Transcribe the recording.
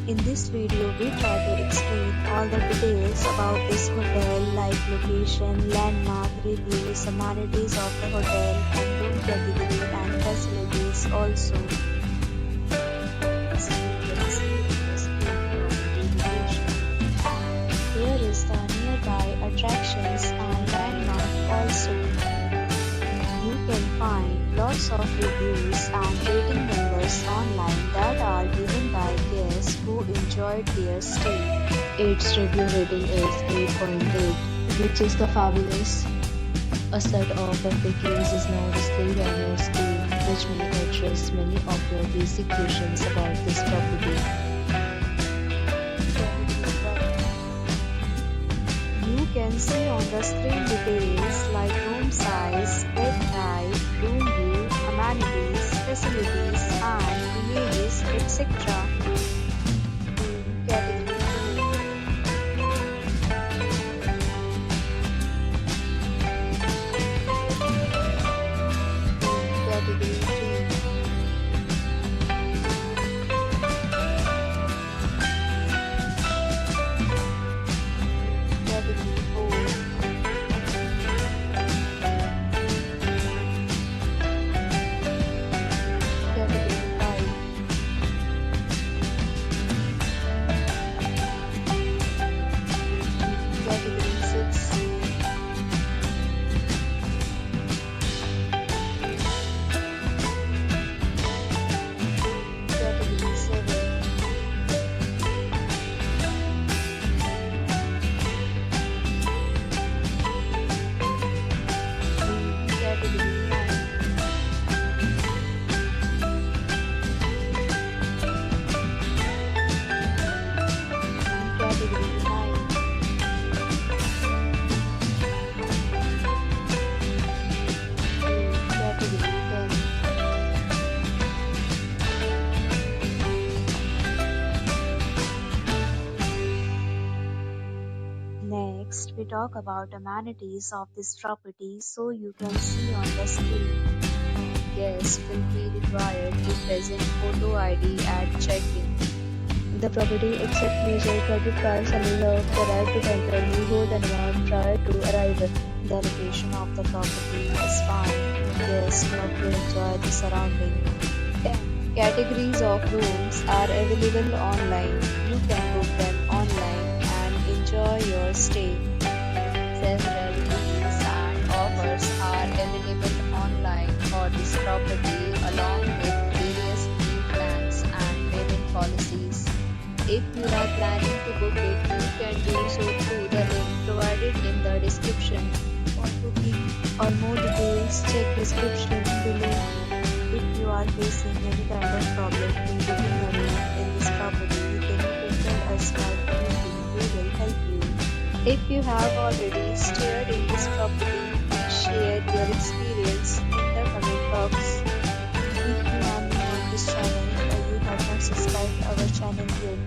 In this video, we try to explain all the details about this hotel like location, landmark, reviews, amenities of the hotel, and room category and facilities also. Here is the nearby attractions and landmark also. You can find lots of reviews and rating numbers online that are given by guests who enjoyed their stay. Its review rating is 8.8, which is the fabulous. A set of FAQs is now displayed on your screen, which may address many of your basic questions about this property. You can see on the screen details like room size, bed type, room view, amenities, facilities, and images, etc. Room category 2. Room category 3. Category 4. Category 5. Category 6. Category 7. Category 9. Category 9. Category 10. Next, we talk about amenities of this property so you can see on the screen. Guests will be required to present photo ID at check-in. The property accepts major credit cards and reserves the right to temporarily hold an amount prior to arrival. The location of the property is fine. Guests love to enjoy the surrounding. 10 categories of rooms are available online. You can book them online and enjoy your stay. Several deals and offers are available online for this property along with various free plans and payment policies. If you are planning to book it, you can do so through the link provided in the description. For booking or more details, check description below. If you are facing any kind of problem in booking a room in this property, then you can tell us by commenting. We will help you. If you have already stayed in this property, share your experience in the comment box. If you are new on this channel or you have not subscribed our channel yet,